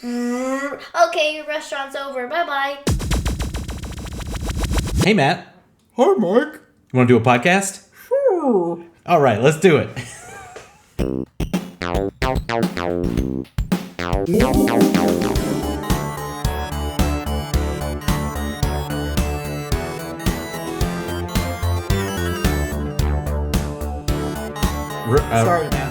Okay, your restaurant's over. Bye-bye. Hey, Matt. Hi, Mike. You want to do a podcast? Sure. All right, let's do it. Sorry, Matt.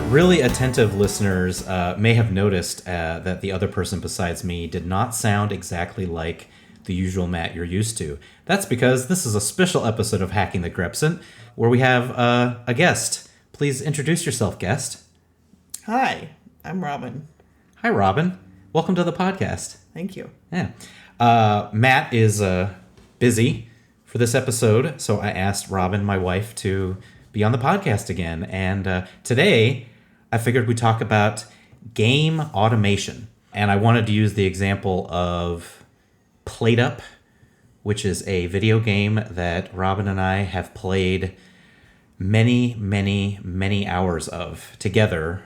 Really attentive listeners may have noticed that the other person besides me did not sound exactly like the usual Matt you're used to. That's because this is a special episode of Hacking the Grepson where we have a guest. Please introduce yourself, guest. Hi, I'm Robin. Hi, Robin. Welcome to the podcast. Thank you. Yeah. Matt is busy for this episode, so I asked Robin, my wife, to be on the podcast again. And today, I figured we'd talk about game automation. And I wanted to use the example of PlateUp, which is a video game that Robin and I have played many, many, many hours of together,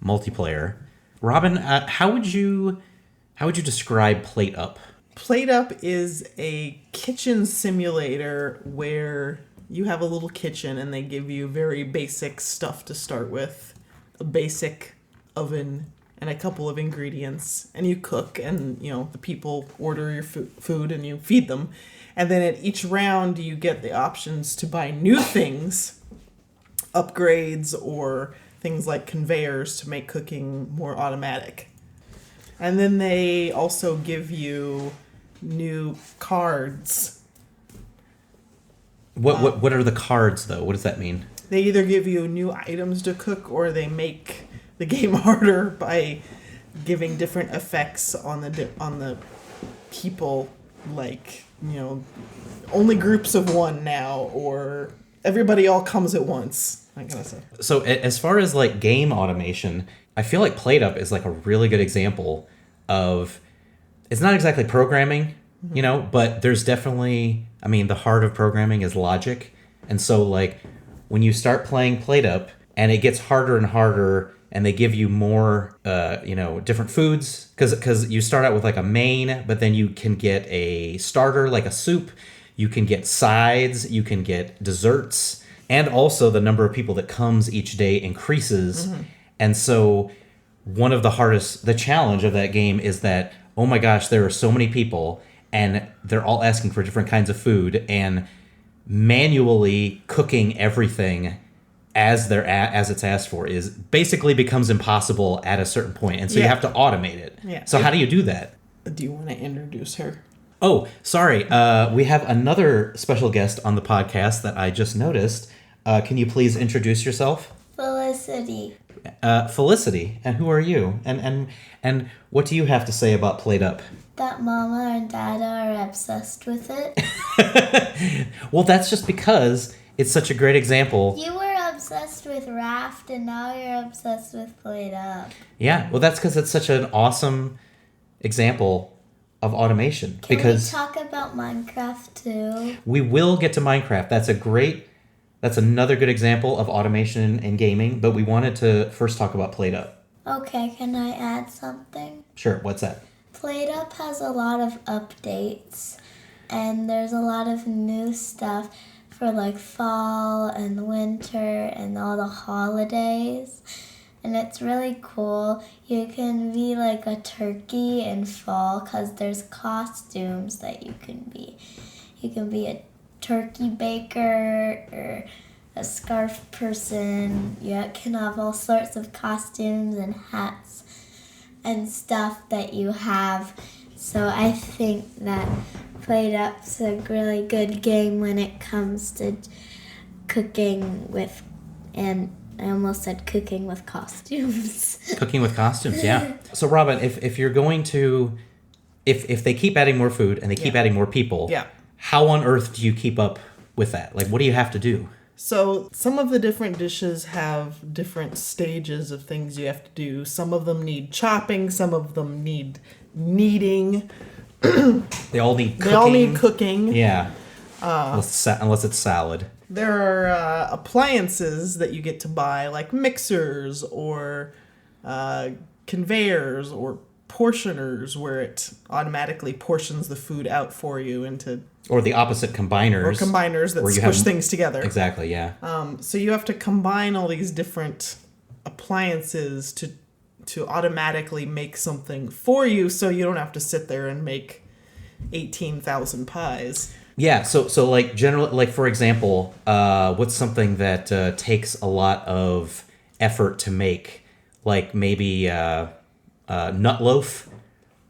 multiplayer. Robin, how would you describe PlateUp? PlateUp is a kitchen simulator where you have a little kitchen and they give you very basic stuff to start with. A basic oven and a couple of ingredients. And you cook and, the people order your food and you feed them. And then at each round you get the options to buy new things, upgrades, or things like conveyors to make cooking more automatic. And then they also give you new cards. What are the cards, though? What does that mean? They either give you new items to cook or they make the game harder by giving different effects on the people, like, only groups of one now, or everybody all comes at once. I'm gonna say. So as far as like game automation, I feel like PlateUp is like a really good example of, it's not exactly programming, but there's definitely, the heart of programming is logic. And so like when you start playing PlateUp and it gets harder and harder and they give you more, different foods, because you start out with like a main, but then you can get a starter, like a soup, you can get sides, you can get desserts, and also the number of people that comes each day increases. Mm-hmm. And so the challenge of that game is that, oh my gosh, there are so many people and they're all asking for different kinds of food, and manually cooking everything as it's asked for is basically becomes impossible at a certain point. And so you have to automate it. Yeah. So how do you do that? Do you want to introduce her? Oh, sorry. We have another special guest on the podcast that I just noticed. Can you please introduce yourself? Felicity. Felicity. And who are you? And what do you have to say about PlateUp? That Mama and Dada are obsessed with it. Well, that's just because it's such a great example. You were obsessed with Raft, and now you're obsessed with PlateUp. Yeah, well, that's because it's such an awesome example of automation. Can we talk about Minecraft too? We will get to Minecraft. That's another good example of automation in gaming, but we wanted to first talk about PlateUp. Okay, can I add something? Sure, what's that? PlateUp has a lot of updates, and there's a lot of new stuff for like fall and winter and all the holidays. And it's really cool. You can be like a turkey in fall because there's costumes that you can be. You can be a turkey baker or a scarf person. You can have all sorts of costumes and hats and stuff that you have. So I think that PlateUp's a really good game when it comes to cooking with, and I almost said cooking with costumes. Cooking with costumes, yeah. So Robin, if you're going to, if they keep adding more food and they keep adding more people, how on earth do you keep up with that? Like, what do you have to do? So some of the different dishes have different stages of things you have to do. Some of them need chopping. Some of them need kneading. They all need cooking. Yeah. Unless it's salad. There are appliances that you get to buy, like mixers or conveyors or portioners where it automatically portions the food out for you into... Or the opposite, combiners. Or combiners that squish things together. Exactly, yeah. So you have to combine all these different appliances to automatically make something for you, so you don't have to sit there and make 18,000 pies. Yeah, so like generally, like for example, what's something that takes a lot of effort to make, like maybe nut loaf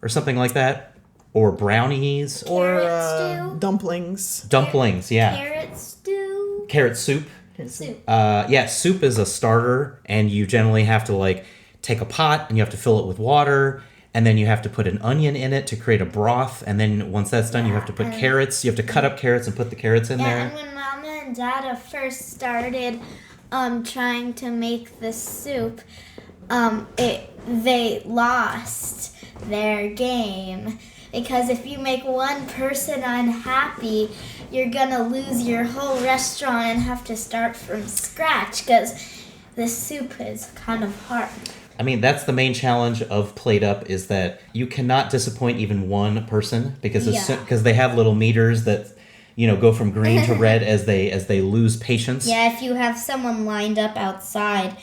or something like that, or brownies, Or Carrot stew. dumplings, yeah, Carrot stew. carrot soup. Soup. Yeah, soup is a starter, and you generally have to like take a pot and you have to fill it with water, and then you have to put an onion in it to create a broth, and then once that's done, you have to put carrots. You have to cut up carrots and put the carrots in there. And when Mama and Dada first started trying to make the soup, they lost their game. Because if you make one person unhappy, you're gonna lose your whole restaurant and have to start from scratch, because the soup is kind of hard. I mean, that's the main challenge of PlateUp, is that you cannot disappoint even one person, because because they have little meters that, you know, go from green to red as they lose patience. Yeah, if you have someone lined up outside,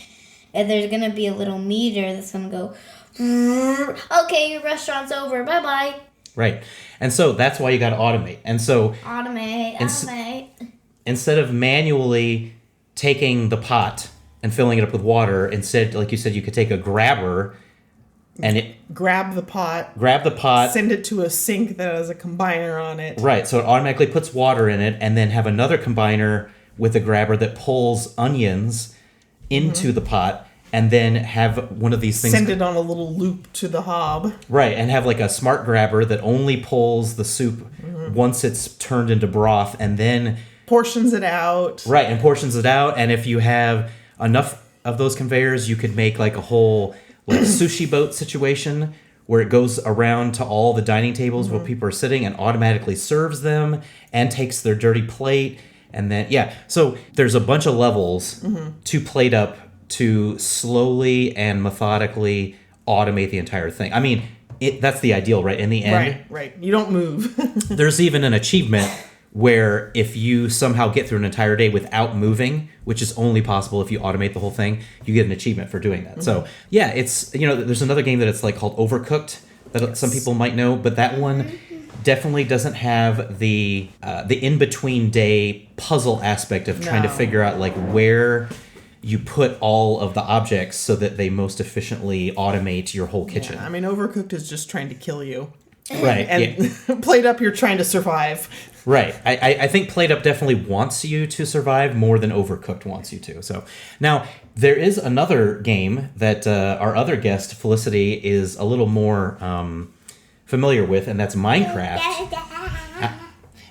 there's gonna be a little meter that's gonna go, okay, your restaurant's over, bye-bye. Right. And so that's why you got to automate. And so Automate. instead of manually taking the pot and filling it up with water, instead, like you said, you could take a grabber and grab the pot, send it to a sink that has a combiner on it. Right. So it automatically puts water in it, and then have another combiner with a grabber that pulls onions into the pot, and then have one of these things... Send it on a little loop to the hob. Right, and have like a smart grabber that only pulls the soup once it's turned into broth, and then... Portions it out. Right, and portions it out, and if you have enough of those conveyors, you could make like a whole like sushi boat situation where it goes around to all the dining tables where people are sitting and automatically serves them and takes their dirty plate, and then... Yeah, so there's a bunch of levels to PlateUp to slowly and methodically automate the entire thing. I mean, that's the ideal, right? In the end. Right. You don't move. There's even an achievement where if you somehow get through an entire day without moving, which is only possible if you automate the whole thing, you get an achievement for doing that. So, yeah, it's, you know, there's another game that it's like called Overcooked that some people might know, but that one definitely doesn't have the in-between day puzzle aspect of trying to figure out like where you put all of the objects so that they most efficiently automate your whole kitchen. Yeah, I mean, Overcooked is just trying to kill you. Right. And PlateUp, you're trying to survive. Right. I think PlateUp definitely wants you to survive more than Overcooked wants you to. So now there is another game that our other guest, Felicity, is a little more familiar with, and that's Minecraft.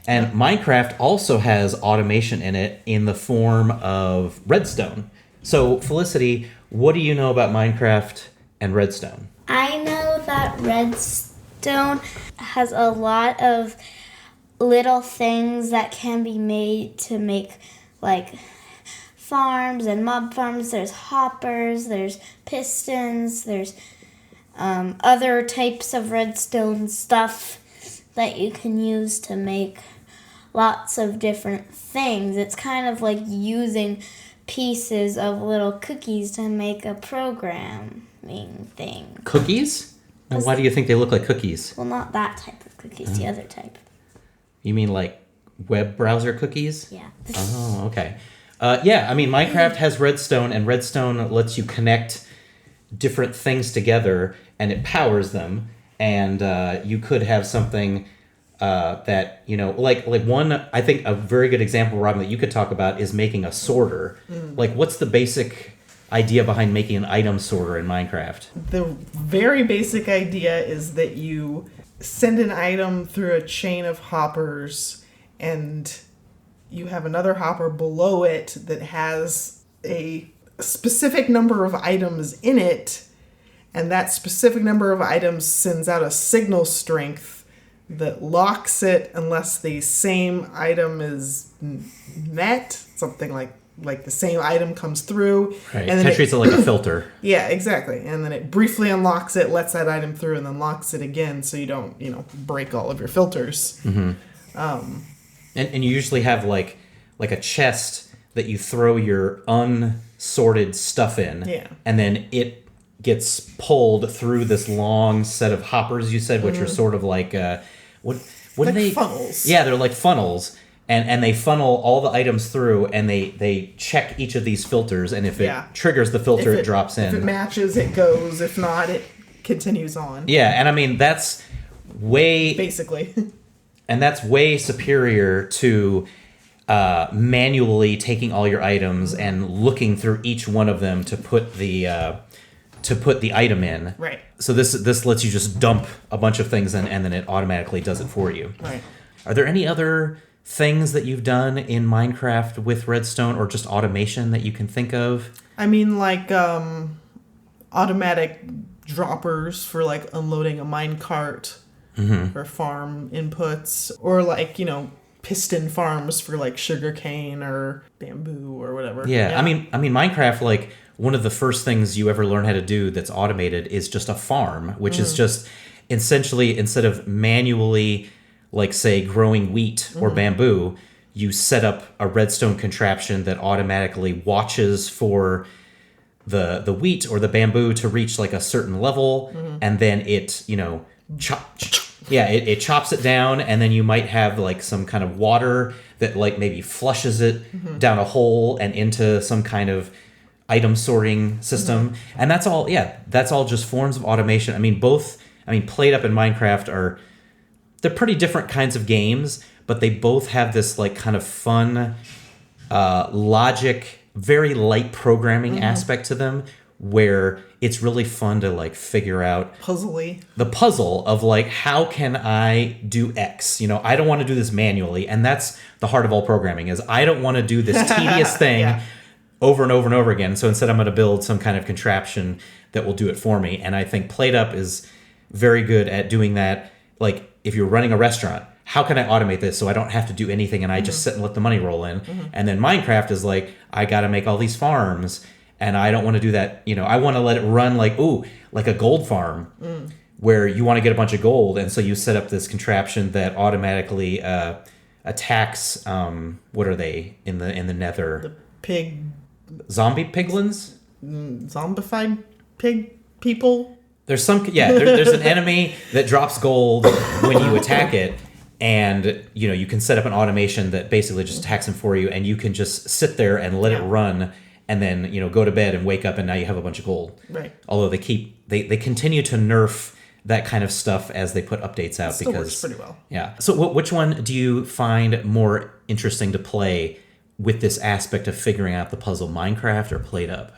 And Minecraft also has automation in it in the form of redstone. So, Felicity, what do you know about Minecraft and redstone? I know that redstone has a lot of little things that can be made to make, like, farms and mob farms. There's hoppers, there's pistons, there's other types of redstone stuff that you can use to make lots of different things. It's kind of like using pieces of little cookies to make a programming thing. Cookies? And why do you think they look like cookies? Well, not that type of cookies, the other type. You mean like web browser cookies? Yeah. Oh, okay. Yeah, I mean, Minecraft has redstone, and redstone lets you connect different things together, and it powers them. And you could have something that, you know, like one, I think a very good example, Robin, that you could talk about is making a sorter. Like, what's the basic idea behind making an item sorter in Minecraft? The very basic idea is that you send an item through a chain of hoppers, and you have another hopper below it that has a specific number of items in it, and that specific number of items sends out a signal strength that locks it unless the same item is met, something like like the same item comes through. Right. And Kind then of treats it like a filter. yeah, exactly. And then it briefly unlocks it, lets that item through, and then locks it again so you don't, break all of your filters. And you usually have like a chest that you throw your unsorted stuff in. Yeah. And then it gets pulled through this long set of hoppers, you said, which are sort of like what Like are they? funnels. Yeah, they're like funnels. And they funnel all the items through, and they check each of these filters, and if it triggers the filter, it drops in. If it matches, it goes. If not, it continues on. Yeah, and I mean that's way basically, and that's way superior to manually taking all your items and looking through each one of them to put the item in. Right. So this lets you just dump a bunch of things in, and then it automatically does it for you. Right. Are there any other things that you've done in Minecraft with Redstone, or just automation that you can think of? I mean, like automatic droppers for like unloading a minecart or farm inputs, or like piston farms for like sugarcane or bamboo or whatever. Yeah. I mean Minecraft, like one of the first things you ever learn how to do that's automated is just a farm, which is just essentially, instead of manually, like say growing wheat or bamboo, you set up a redstone contraption that automatically watches for the wheat or the bamboo to reach like a certain level, and then it it chops it down, and then you might have like some kind of water that like maybe flushes it down a hole and into some kind of item sorting system. And that's all just forms of automation. I mean PlateUp and Minecraft they're pretty different kinds of games, but they both have this like kind of fun logic, very light programming aspect to them, where it's really fun to like figure out the puzzle of like, how can I do X? I don't want to do this manually, and that's the heart of all programming, is I don't want to do this tedious thing over and over and over again. So instead I'm going to build some kind of contraption that will do it for me. And I think PlateUp is very good at doing that. Like if you're running a restaurant, how can I automate this so I don't have to do anything and I just sit and let the money roll in? And then Minecraft is like, I got to make all these farms, and I don't want to do that. I want to let it run like a gold farm where you want to get a bunch of gold. And so you set up this contraption that automatically attacks, what are they in the nether? The pig. Zombie piglins? Zombified pig people? There's there's an enemy that drops gold when you attack it, and you can set up an automation that basically just attacks him for you, and you can just sit there and let it run, and then go to bed and wake up, and now you have a bunch of gold. Right. Although they continue to nerf that kind of stuff as they put updates out, Still because works pretty well. Yeah. So which one do you find more interesting to play with this aspect of figuring out the puzzle, Minecraft or PlateUp?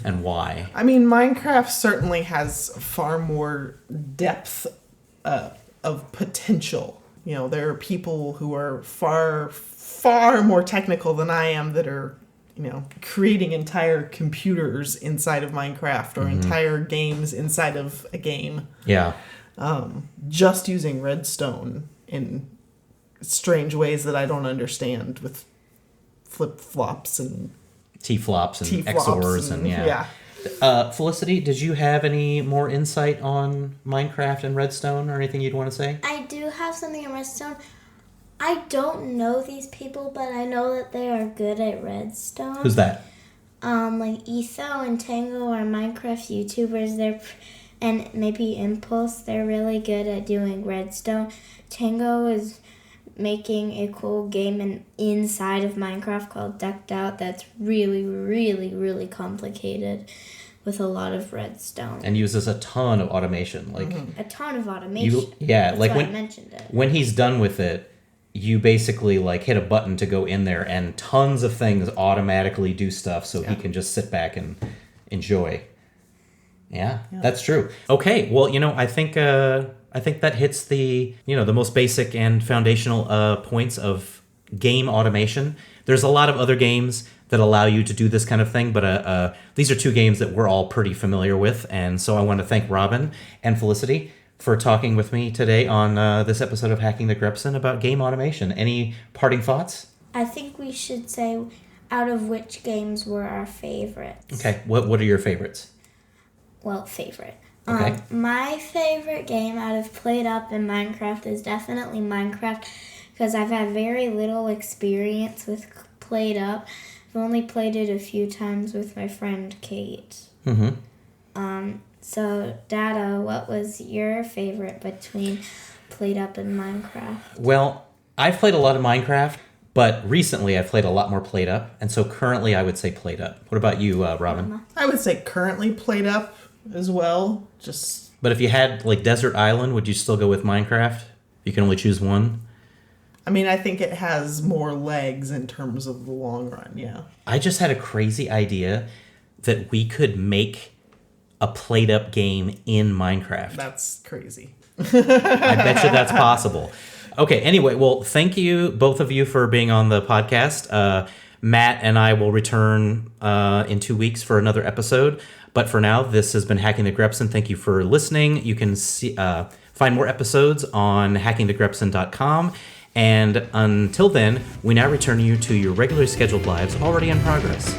And why? I mean, Minecraft certainly has far more depth of potential. There are people who are far, far more technical than I am that are, creating entire computers inside of Minecraft, or entire games inside of a game. Yeah. Just using redstone in strange ways that I don't understand, with flip-flops and T-flops and T-flops XORs and yeah. Felicity, did you have any more insight on Minecraft and Redstone, or anything you'd want to say? I do have something in Redstone. I don't know these people, but I know that they are good at Redstone. Who's that? Like Etho and Tango are Minecraft YouTubers. And maybe Impulse. They're really good at doing Redstone. Tango is making a cool game inside of Minecraft called Decked Out that's really, really, really complicated, with a lot of redstone. And uses a ton of automation. Like a ton of automation. That's why when I mentioned it. When he's done with it, you basically like hit a button to go in there, and tons of things automatically do stuff, so he can just sit back and enjoy. Yeah, that's true. Okay, well, I think that hits the the most basic and foundational points of game automation. There's a lot of other games that allow you to do this kind of thing, but these are two games that we're all pretty familiar with, and so I want to thank Robin and Felicity for talking with me today on this episode of Hacking the Grepson about game automation. Any parting thoughts? I think we should say out of which games were our favorites. Okay, what are your favorites? Well, favorite. Okay. My favorite game out of PlateUp and Minecraft is definitely Minecraft because I've had very little experience with PlateUp. I've only played it a few times with my friend Kate. So, Dada, what was your favorite between PlateUp and Minecraft? Well, I've played a lot of Minecraft, but recently I've played a lot more PlateUp, and so currently I would say PlateUp. What about you, Robin? I would say currently PlateUp as well. But if you had like Desert Island, would you still go with Minecraft? You can only choose one. I mean, I think it has more legs in terms of the long run, yeah. I just had a crazy idea that we could make a PlateUp game in Minecraft. That's crazy. I bet you that's possible. Okay, anyway, well, thank you, both of you, for being on the podcast. Matt and I will return in 2 weeks for another episode. But for now, this has been Hacking the Grepson. Thank you for listening. You can find more episodes on hackingthegrepson.com. And until then, we now return you to your regularly scheduled lives already in progress.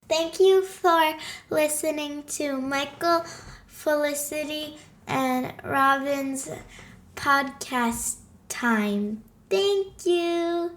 Thank you for listening to Michael, Felicity, and Robin's podcast time. Thank you.